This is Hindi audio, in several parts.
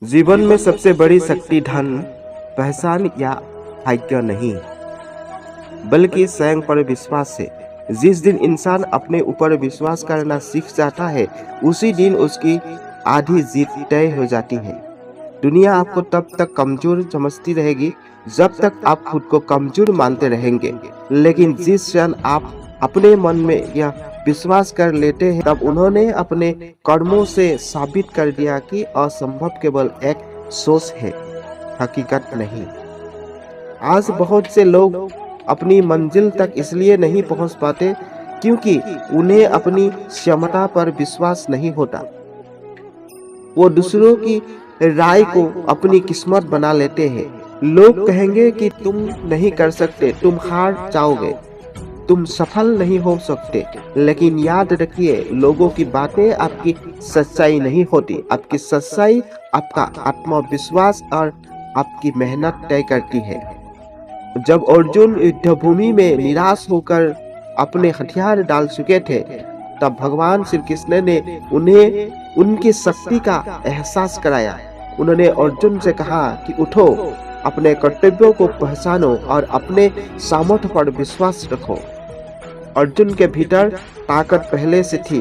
जीवन में सबसे बड़ी शक्ति धन, पहचान या भाग्य नहीं, बल्कि स्वयं पर विश्वास है। जिस दिन इंसान अपने ऊपर विश्वास करना सीख जाता है, उसी दिन उसकी आधी जीत तय हो जाती है। दुनिया आपको तब तक कमजोर समझती रहेगी जब तक आप खुद को कमजोर मानते रहेंगे, लेकिन जिस क्षण आप अपने मन में यह विश्वास कर लेते हैं, तब उन्होंने अपने कर्मों से साबित कर दिया कि असंभव केवल एक सोच है, हकीकत नहीं। आज बहुत से लोग अपनी मंजिल तक इसलिए नहीं पहुंच पाते क्योंकि उन्हें अपनी क्षमता पर विश्वास नहीं होता। वो दूसरों की राय को अपनी किस्मत बना लेते हैं। लोग कहेंगे कि तुम नहीं कर सकते, तुम हार जाओगे, तुम सफल नहीं हो सकते, लेकिन याद रखिए, लोगों की बातें आपकी सच्चाई नहीं होती। आपकी सच्चाई आपका आत्मविश्वास और आपकी मेहनत तय करती है। जब अर्जुन युद्धभूमि में निराश होकर अपने हथियार डाल चुके थे, तब भगवान श्री कृष्ण ने उन्हें उनकी शक्ति का एहसास कराया। उन्होंने अर्जुन से कहा कि उठो, अपने कर्तव्यों को पहचानो और अपने सामर्थ्य पर विश्वास रखो। अर्जुन के भीतर ताकत पहले से थी,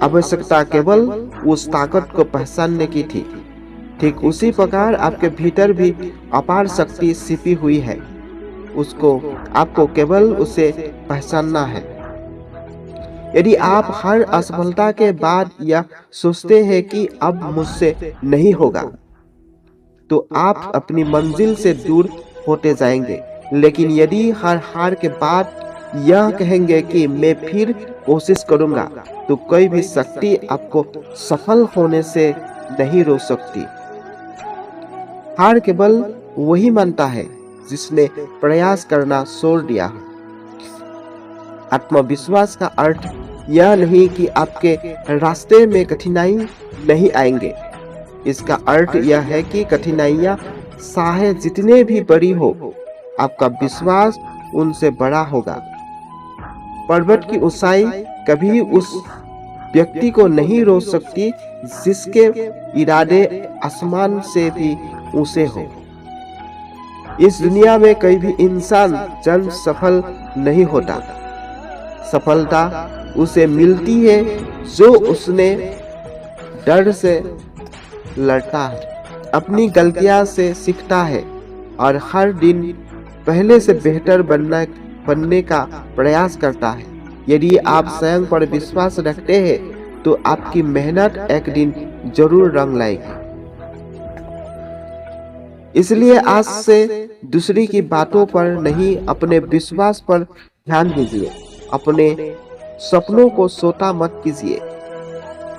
आवश्यकता केवल उस ताकत को पहचानने की थी। ठीक उसी प्रकार आपके भीतर भी अपार शक्ति छिपी हुई है, आपको केवल उसे पहचानना है। यदि आप हर असफलता के बाद यह सोचते हैं कि अब मुझसे नहीं होगा, तो आप अपनी मंजिल से दूर होते जाएंगे। लेकिन यदि हर हार के बाद यह कहेंगे कि मैं फिर कोशिश करूंगा, तो कोई भी शक्ति आपको सफल होने से नहीं रोक सकती। हार केवल वही मानता है जिसने प्रयास करना छोड़ दिया। आत्मविश्वास का अर्थ यह नहीं कि आपके रास्ते में कठिनाई नहीं आएंगे। इसका अर्थ यह है कि कठिनाइयां चाहे जितने भी बड़ी हो, आपका विश्वास उनसे बड़ा होगा। पर्वत की ऊंचाई कभी उस व्यक्ति को नहीं रोक सकती जिसके इरादे आसमान से भी ऊंचे हो। इस दुनिया में कोई भी इंसान जन्म सफल नहीं होता। सफलता उसे मिलती है जो उसने डर से लड़ता है, अपनी गलतियां से सीखता है और हर दिन पहले से बेहतर बनने का प्रयास करता है। यदि आप स्वयं पर विश्वास रखते हैं, तो आपकी मेहनत एक दिन जरूर रंग लाएगी। इसलिए आज से दूसरी की बातों पर नहीं, अपने विश्वास पर ध्यान दीजिए। अपने सपनों को छोटा मत कीजिए,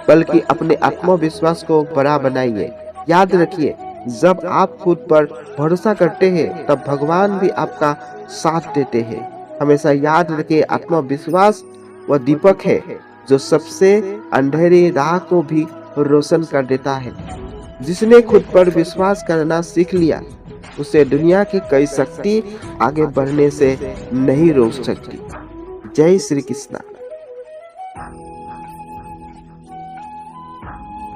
बल्कि अपने आत्मविश्वास को बड़ा बनाइए। याद रखिए, जब आप खुद पर भरोसा करते हैं, तब भगवान भी आपका साथ देते हैं। हमेशा याद रखिए, आत्मविश्वास वह दीपक है जो सबसे अंधेरी राह को भी रोशन कर देता है। जिसने खुद पर विश्वास करना सीख लिया, उसे दुनिया की कई शक्ति आगे बढ़ने से नहीं रोक सकती। जय श्री कृष्ण।